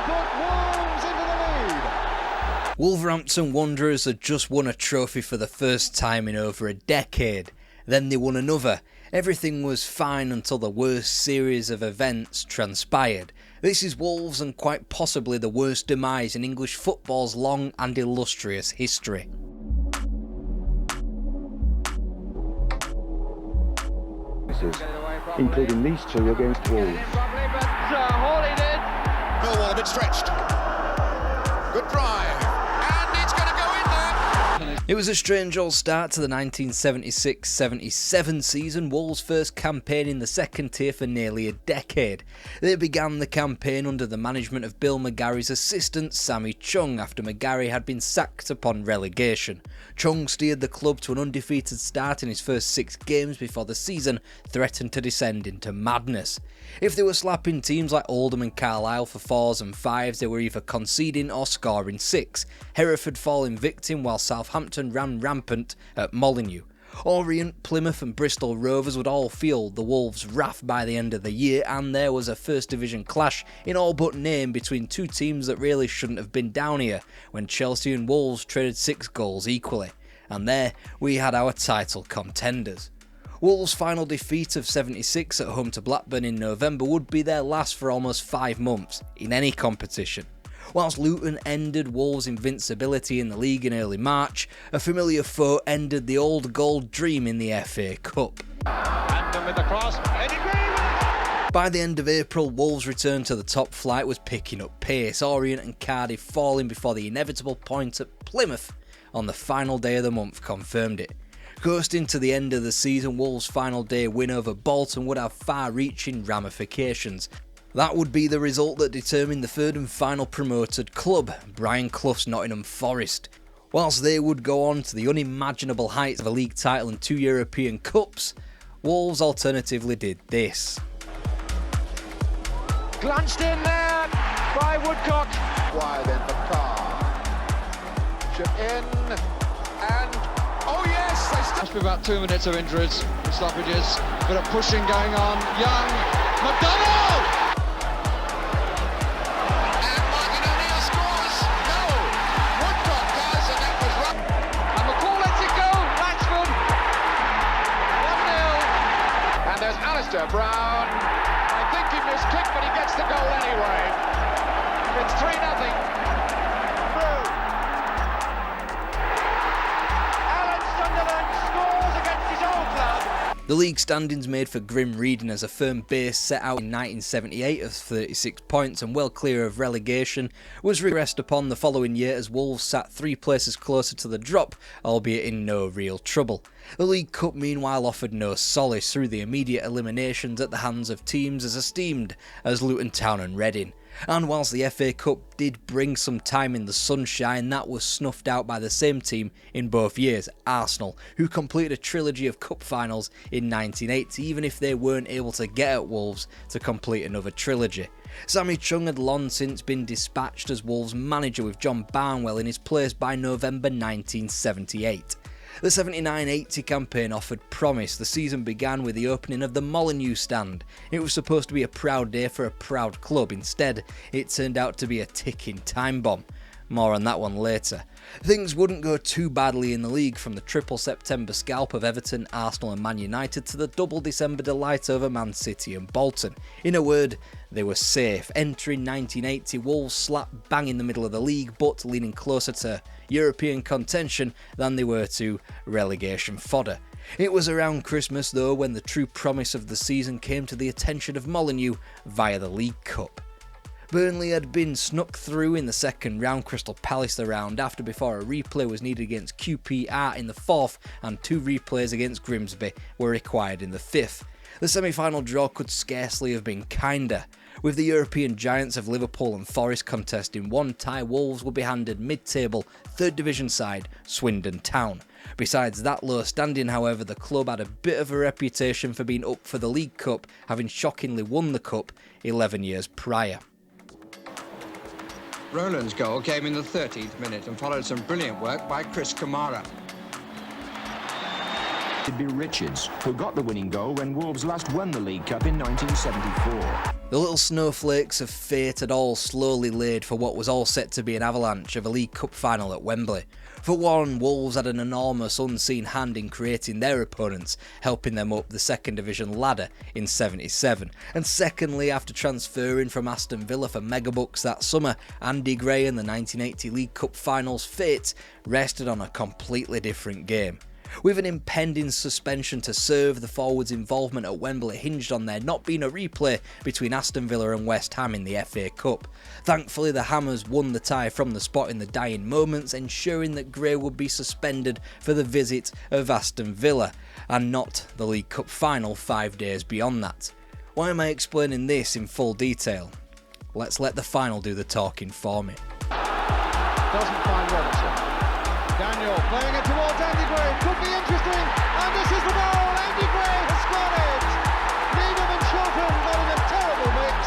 put Wolves into the lead. Wolverhampton Wanderers had just won a trophy for the first time in over a decade. Then they won another. Everything was fine until the worst series of events transpired. This is Wolves and quite possibly the worst demise in English football's long and illustrious history. Including these two against Wolves. Millwall a bit stretched. Good drive. And it's going to go in there. It was a strange old start to the 1976-77 season, Wolves' first campaign in the second tier for nearly a decade. They began the campaign under the management of Bill McGarry's assistant Sammy Chung after McGarry had been sacked upon relegation. Chung steered the club to an undefeated start in his first 6 games before the season threatened to descend into madness. If they were slapping teams like Oldham and Carlisle for 4s and 5s, they were either conceding or scoring 6. Hereford falling victim while Southampton ran rampant at Molineux. Orient, Plymouth and Bristol Rovers would all feel the Wolves' wrath by the end of the year, and there was a First Division clash in all but name between two teams that really shouldn't have been down here, when Chelsea and Wolves traded 6 goals equally. And there we had our title contenders. Wolves' final defeat of 76 at home to Blackburn in November would be their last for almost 5 months in any competition. Whilst Luton ended Wolves' invincibility in the league in early March, a familiar foe ended the old gold dream in the FA Cup. With the cross. By the end of April, Wolves' return to the top flight was picking up pace, Orient and Cardiff falling before the inevitable point at Plymouth on the final day of the month confirmed it. Coasting to the end of the season, Wolves' final day win over Bolton would have far-reaching ramifications. That would be the result that determined the third and final promoted club, Brian Clough's Nottingham Forest. Whilst they would go on to the unimaginable heights of a league title and 2 European Cups, Wolves alternatively did this. Glanced in there by Woodcock. Wide then for Carr. Chip in and oh yes, they Must be about 2 minutes of injuries and stoppages. Bit of pushing going on. Young, McDonald! and Martin O'Neill scores. No, Woodcock does, and that was right. And McCall lets it go. Latchford. 1-0. And there's Alistair Brown. I think he miskicked, but he gets the goal anyway. It's 3-0. Through. Alan Sunderland scores against his old club. The league standings made for grim reading as a firm base set out in 1978 of 36 points and well clear of relegation was regressed upon the following year as Wolves sat 3 places closer to the drop, albeit in no real trouble. The League Cup meanwhile offered no solace through the immediate eliminations at the hands of teams as esteemed as Luton Town and Reading. And whilst the FA Cup did bring some time in the sunshine, that was snuffed out by the same team in both years, Arsenal, who completed a trilogy of cup finals in 1980, even if they weren't able to get at Wolves to complete another trilogy. Sammy Chung had long since been dispatched as Wolves manager, with John Barnwell in his place by November 1978. The 79-80 campaign offered promise. The season began with the opening of the Molineux stand. It was supposed to be a proud day for a proud club. Instead, it turned out to be a ticking time bomb. More on that one later. Things wouldn't go too badly in the league, from the triple September scalp of Everton, Arsenal and Man United to the double December delight over Man City and Bolton. In a word, they were safe. Entering 1980, Wolves slap bang in the middle of the league, but leaning closer to European contention than they were to relegation fodder. It was around Christmas though when the true promise of the season came to the attention of Molineux via the League Cup. Burnley had been snuck through in the second round, Crystal Palace the round after, before a replay was needed against QPR in the fourth and 2 replays against Grimsby were required in the fifth. The semi-final draw could scarcely have been kinder. With the European giants of Liverpool and Forest contesting one tie, Wolves would be handed mid-table 3rd Division side Swindon Town. Besides that low standing, however, the club had a bit of a reputation for being up for the League Cup, having shockingly won the Cup 11 years prior. Roland's goal came in the 13th minute and followed some brilliant work by Chris Kamara. It'd be Richards, who got the winning goal when Wolves last won the League Cup in 1974. The little snowflakes of fate had all slowly laid for what was all set to be an avalanche of a League Cup final at Wembley. For one, Wolves had an enormous unseen hand in creating their opponents, helping them up the second division ladder in '77. And secondly, after transferring from Aston Villa for megabucks that summer, Andy Gray and the 1980 League Cup final's fate rested on a completely different game. With an impending suspension to serve, the forwards' involvement at Wembley hinged on there not being a replay between Aston Villa and West Ham in the FA Cup. Thankfully, the Hammers won the tie from the spot in the dying moments, ensuring that Gray would be suspended for the visit of Aston Villa, and not the League Cup final 5 days beyond that. Why am I explaining this in full detail? Let's let the final do the talking for me. Doesn't find Robertson. Daniel playing it towards Andy Gray. Could be interesting. And this is the goal. Andy Gray has scored it. Needham and Chilton got in a terrible mix.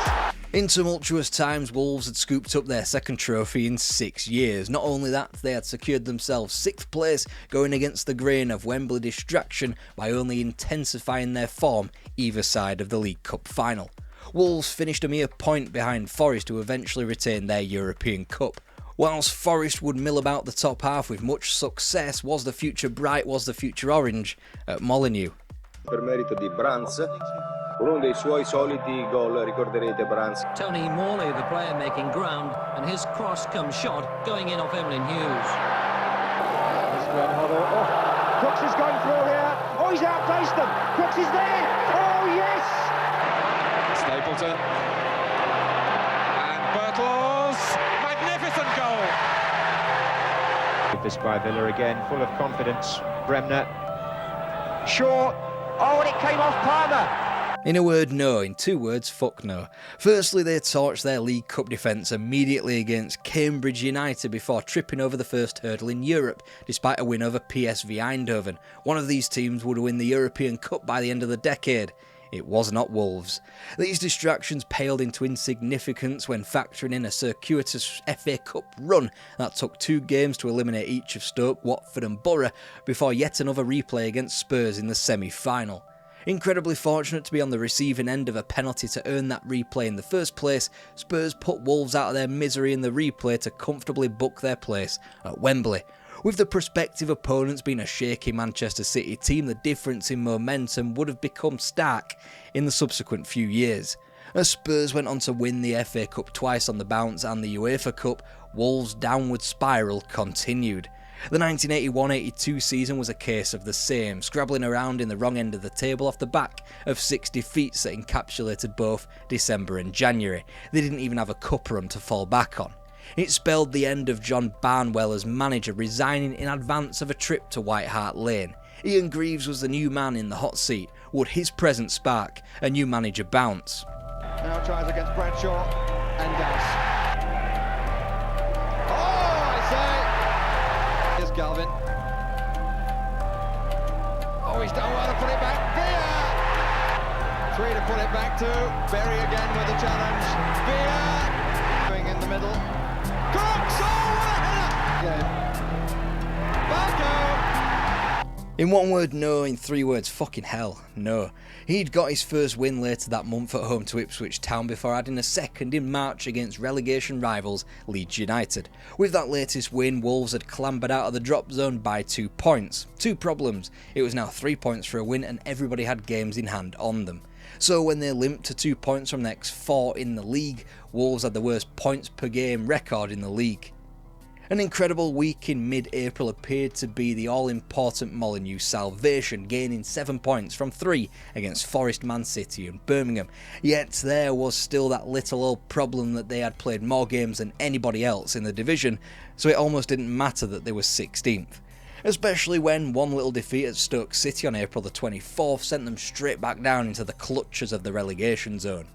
In tumultuous times, Wolves had scooped up their second trophy in 6 years. Not only that, they had secured themselves 6th place, going against the grain of Wembley distraction by only intensifying their form either side of the League Cup final. Wolves finished a mere point behind Forest, who eventually retained their European Cup. Whilst Forest would mill about the top half with much success, was the future bright, was the future orange at Molineux. Per merito di Brands, uno dei suoi soliti gol, ricorderete Brands. Tony Morley, the player making ground, and his cross comes shot, going in off Evelyn Hughes. Crooks is going through here. Oh, he's outpaced them. Crooks is there. Oh, yes! Stapleton. And Birtles. Magnificent goal. This by Villa again, full of confidence. Bremner. Shaw. Oh, and it came off Palmer. In a word, no. In 2 words, fuck no. Firstly, they torched their League Cup defence immediately against Cambridge United before tripping over the first hurdle in Europe, despite a win over PSV Eindhoven. One of these teams would win the European Cup by the end of the decade. It was not Wolves. These distractions paled into insignificance when factoring in a circuitous FA Cup run that took 2 games to eliminate each of Stoke, Watford and Borough before yet another replay against Spurs in the semi-final. Incredibly fortunate to be on the receiving end of a penalty to earn that replay in the first place, Spurs put Wolves out of their misery in the replay to comfortably book their place at Wembley. With the prospective opponents being a shaky Manchester City team, the difference in momentum would have become stark in the subsequent few years. As Spurs went on to win the FA Cup twice on the bounce and the UEFA Cup, Wolves' downward spiral continued. The 1981-82 season was a case of the same, scrabbling around in the wrong end of the table off the back of 6 defeats that encapsulated both December and January. They didn't even have a cup run to fall back on. It spelled the end of John Barnwell as manager, resigning in advance of a trip to White Hart Lane. Ian Greaves was the new man in the hot seat. Would his presence spark a new manager bounce? Now tries against Bradshaw and does. Oh, I say! Here's Galvin. Oh, he's done well to put it back. Beer! 3 to put it back to. Berry again with the challenge. Beer! Going in the middle. Crooks! Oh, what a header! Yeah. Barco! In 1 word, no. In 3 words, fucking hell, no. He'd got his first win later that month at home to Ipswich Town before adding a second in March against relegation rivals Leeds United. With that latest win, Wolves had clambered out of the drop zone by 2 points. 2 problems: it was now 3 points for a win and everybody had games in hand on them. So when they limped to 2 points from the next 4 in the league, Wolves had the worst points per game record in the league. An incredible week in mid-April appeared to be the all-important Molineux salvation, gaining 7 points from 3 against Forest, Man City and Birmingham. Yet there was still that little old problem that they had played more games than anybody else in the division, so it almost didn't matter that they were 16th. Especially when one little defeat at Stoke City on April the 24th sent them straight back down into the clutches of the relegation zone.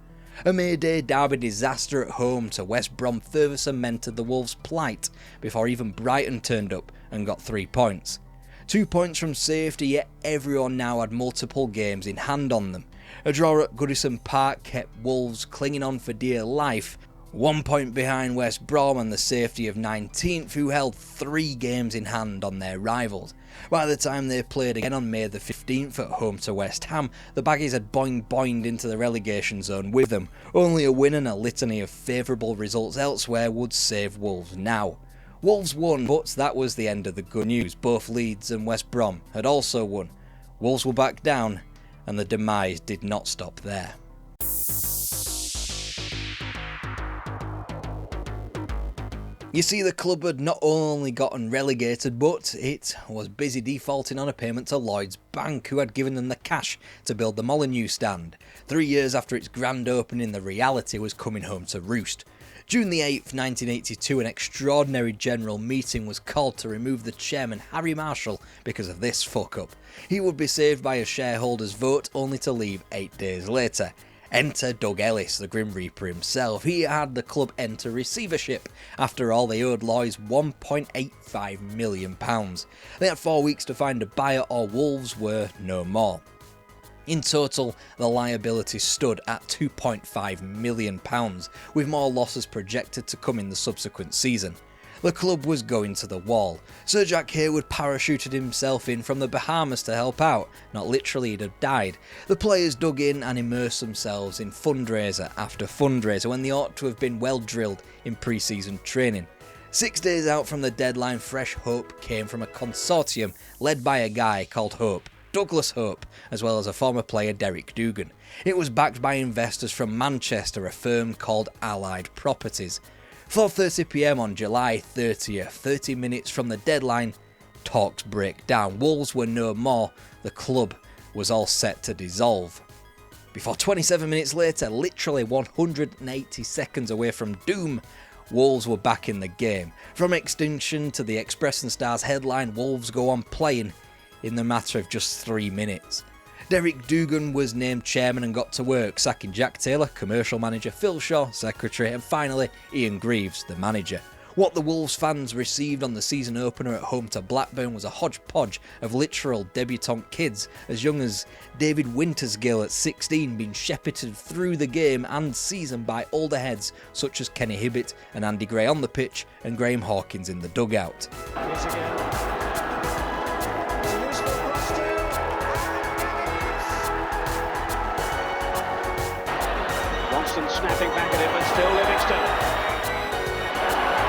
A Mayday derby disaster at home to West Brom further cemented the Wolves' plight before even Brighton turned up and got 3 points. 2 points from safety, yet everyone now had multiple games in hand on them. A draw at Goodison Park kept Wolves clinging on for dear life, 1 point behind West Brom and the safety of 19th, who held 3 games in hand on their rivals. By the time they played again on May the 15th at home to West Ham, the Baggies had boinged into the relegation zone with them. Only a win and a litany of favourable results elsewhere would save Wolves now. Wolves won, but that was the end of the good news. Both Leeds and West Brom had also won. Wolves were back down, and the demise did not stop there. You see, the club had not only gotten relegated, but it was busy defaulting on a payment to Lloyds Bank, who had given them the cash to build the Molineux stand. 3 years after its grand opening, the reality was coming home to roost. June the 8th, 1982, an extraordinary general meeting was called to remove the chairman, Harry Marshall, because of this fuck-up. He would be saved by a shareholders' vote, only to leave 8 days later. Enter Doug Ellis, the Grim Reaper himself. He had the club enter receivership. After all, they owed Lloyds £1.85 million. They had 4 weeks to find a buyer, or Wolves were no more. In total, the liability stood at £2.5 million, with more losses projected to come in the subsequent season. The club was going to the wall. Sir Jack Hayward parachuted himself in from the Bahamas to help out. Not literally, he'd have died. The players dug in and immersed themselves in fundraiser after fundraiser when they ought to have been well drilled in pre-season training. 6 days out from the deadline, fresh hope came from a consortium led by a guy called Hope, Douglas Hope, as well as a former player, Derek Dugan. It was backed by investors from Manchester, a firm called Allied Properties. 4:30 p.m. on July 30th, 30 minutes from the deadline, talks break down. Wolves were no more. The club was all set to dissolve. Before 27 minutes later, literally 180 seconds away from doom, Wolves were back in the game. From extinction to the Express and Stars headline, Wolves go on playing in the matter of just 3 minutes. Derek Dugan was named chairman and got to work, sacking Jack Taylor, commercial manager, Phil Shaw, secretary, and finally Ian Greaves, the manager. What the Wolves fans received on the season opener at home to Blackburn was a hodgepodge of literal debutante kids, as young as David Wintersgill at 16 being shepherded through the game and season by older heads such as Kenny Hibbett and Andy Gray on the pitch and Graham Hawkins in the dugout. Snapping back at him, but still Livingston.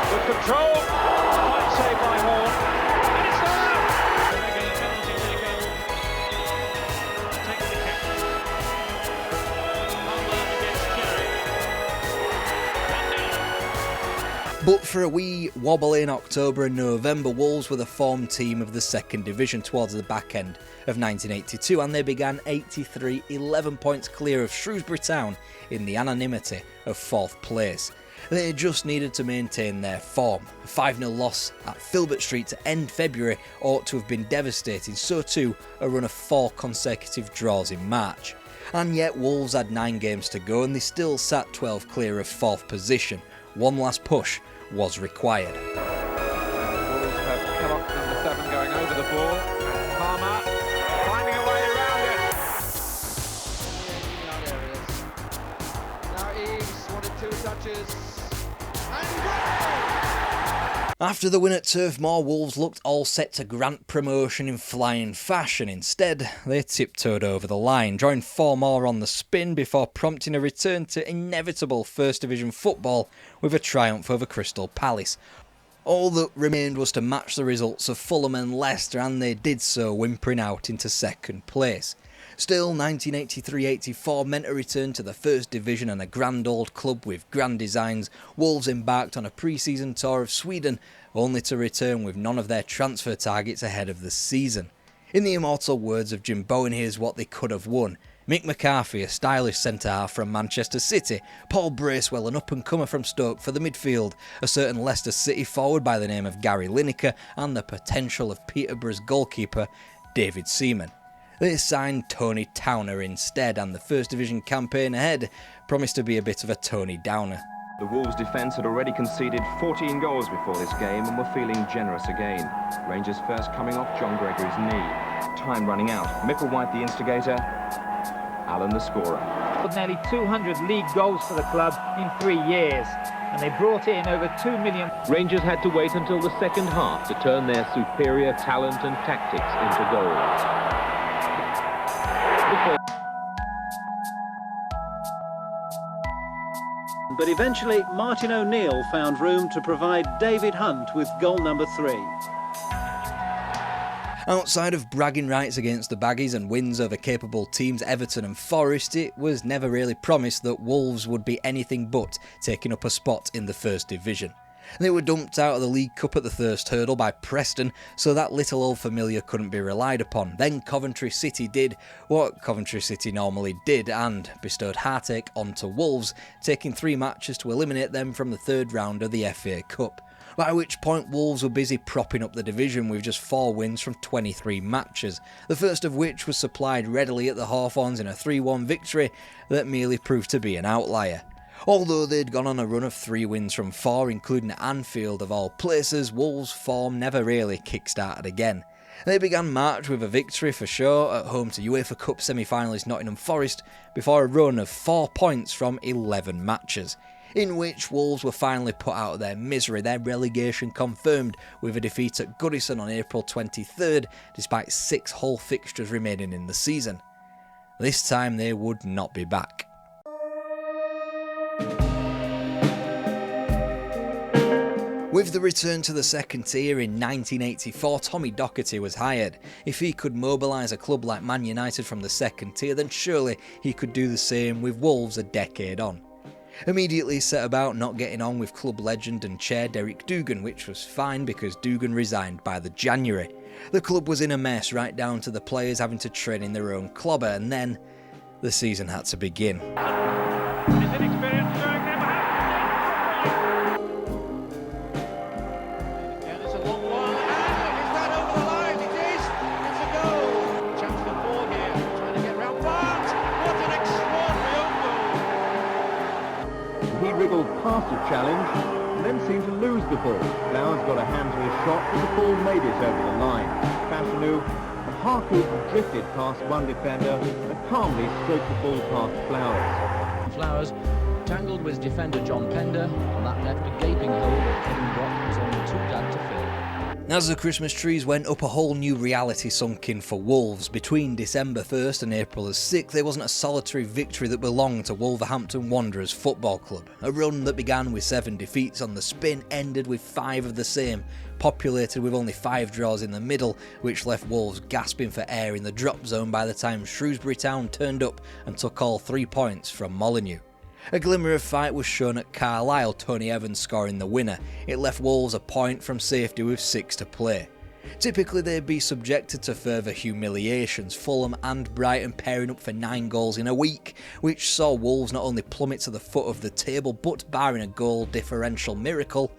Good control, quite saved by Horn, and it's there! Making a penalty taken. Taking the captain. Homeland against Kerry. But for a wee wobble in October and November, Wolves were the form team of the second division towards the back end of 1982, and they began 83, 11 points clear of Shrewsbury Town in the anonymity of 4th place. They just needed to maintain their form. A 5-0 loss at Filbert Street to end February ought to have been devastating, so too a run of 4 consecutive draws in March. And yet Wolves had 9 games to go and they still sat 12 clear of 4th position. One last push was required. Wolves have come up number 7 going over the ball. Palmer finding a way around it. Now Eaves wanted 2 touches. After the win at Turf Moor, Wolves looked all set to grant promotion in flying fashion. Instead, they tiptoed over the line, drawing 4 more on the spin before prompting a return to inevitable First Division football with a triumph over Crystal Palace. All that remained was to match the results of Fulham and Leicester, and they did so, whimpering out into second place. Still, 1983-84 meant a return to the First Division and a grand old club with grand designs. Wolves embarked on a pre-season tour of Sweden, only to return with none of their transfer targets ahead of the season. In the immortal words of Jim Bowen, here's what they could have won. Mick McCarthy, a stylish centre-half from Manchester City, Paul Bracewell, an up-and-comer from Stoke for the midfield, a certain Leicester City forward by the name of Gary Lineker, and the potential of Peterborough's goalkeeper, David Seaman. They signed Tony Towner instead, and the First Division campaign ahead promised to be a bit of a Tony Downer. The Wolves' defence had already conceded 14 goals before this game and were feeling generous again. Rangers first coming off John Gregory's knee. Time running out. Micklewhite the instigator, Allen the scorer. With nearly 200 league goals for the club in 3 years. and they brought in over 2 million. Rangers had to wait until the second half to turn their superior talent and tactics into goals. But eventually Martin O'Neill found room to provide David Hunt with goal number 3. Outside of bragging rights against the Baggies and wins over capable teams Everton and Forest, it was never really promised that Wolves would be anything but taking up a spot in the First Division. They were dumped out of the League Cup at the first hurdle by Preston, so that little old familiar couldn't be relied upon. Then Coventry City did what Coventry City normally did and bestowed heartache onto Wolves, taking 3 matches to eliminate them from the third round of the FA Cup. By which point Wolves were busy propping up the division with just 4 wins from 23 matches, the first of which was supplied readily at the Hawthorns in a 3-1 victory that merely proved to be an outlier. Although they'd gone on a run of 3 wins from 4, including at Anfield of all places, Wolves' form never really kick-started again. They began March with a victory for sure at home to UEFA Cup semi-finalist Nottingham Forest before a run of 4 points from 11 matches, in which Wolves were finally put out of their misery, their relegation confirmed with a defeat at Goodison on April 23rd despite 6 Hull fixtures remaining in the season. This time they would not be back. With the return to the second tier in 1984, Tommy Docherty was hired. If he could mobilise a club like Man United from the second tier, then surely he could do the same with Wolves a decade on. Immediately set about not getting on with club legend and chair Derek Dougan, which was fine because Dougan resigned by the January. The club was in a mess right down to the players having to train in their own clobber, and then the season had to begin. He wriggled past a challenge and then seemed to lose the ball. Flowers got a hand to his shot, but the ball made it over the line. Fashanu and Harcourt drifted past one defender and calmly stroked the ball past Flowers. Flowers tangled with defender John Pender, and that left a gaping hole that Kevin Brock was only too glad to fill. As the Christmas trees went up, a whole new reality sunk in for Wolves. Between December 1st and April 6th, there wasn't a solitary victory that belonged to Wolverhampton Wanderers Football Club. A run that began with 7 defeats on the spin ended with 5 of the same, populated with only 5 draws in the middle, which left Wolves gasping for air in the drop zone by the time Shrewsbury Town turned up and took all 3 points from Molineux. A glimmer of fight was shown at Carlisle, Tony Evans scoring the winner. It left Wolves a point from safety with 6 to play. Typically they'd be subjected to further humiliations, Fulham and Brighton pairing up for 9 goals in a week, which saw Wolves not only plummet to the foot of the table, but barring a goal differential miracle,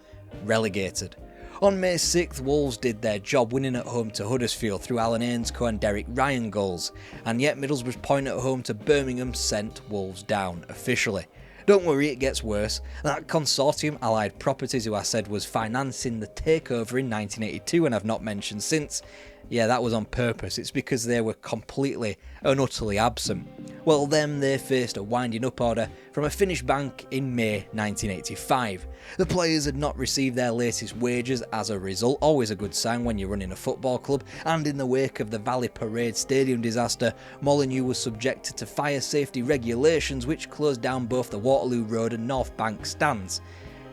relegated. On May 6th, Wolves did their job, winning at home to Huddersfield through Alan Ainscough and Derek Ryan goals, and yet Middlesbrough's point at home to Birmingham sent Wolves down officially. Don't worry, it gets worse. That consortium, Allied Properties, who I said was financing the takeover in 1982 and I've not mentioned since, yeah, that was on purpose. It's because they were completely and utterly absent. Well, they faced a winding up order from a Finnish bank in May 1985. The players had not received their latest wages as a result, always a good sign when you're running a football club, and in the wake of the Valley Parade Stadium disaster, Molineux was subjected to fire safety regulations which closed down both the Waterloo Road and North Bank stands.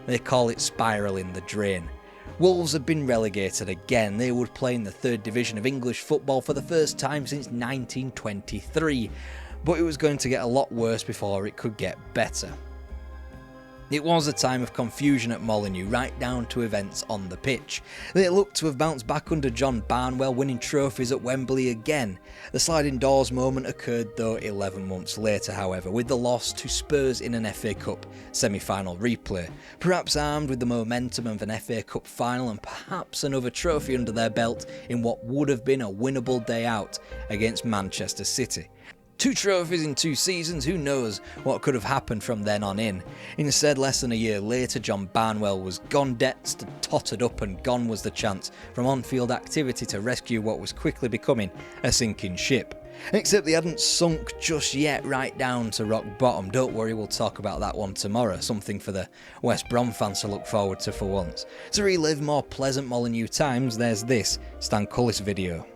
They call it spiralling the drain. Wolves had been relegated again. They would play in the 3rd division of English football for the first time since 1923, but it was going to get a lot worse before it could get better. It was a time of confusion at Molineux, right down to events on the pitch. They looked to have bounced back under John Barnwell, winning trophies at Wembley again. The sliding doors moment occurred though 11 months later, however, with the loss to Spurs in an FA Cup semi-final replay. Perhaps armed with the momentum of an FA Cup final and perhaps another trophy under their belt in what would have been a winnable day out against Manchester City. 2 trophies in 2 seasons, who knows what could have happened from then on in. Instead, less than a year later, John Barnwell was gone, debts tottered up, and gone was the chance from on-field activity to rescue what was quickly becoming a sinking ship. Except they hadn't sunk just yet right down to rock bottom. Don't worry, we'll talk about that one tomorrow, something for the West Brom fans to look forward to for once. To relive more pleasant Molineux times, there's this Stan Cullis video.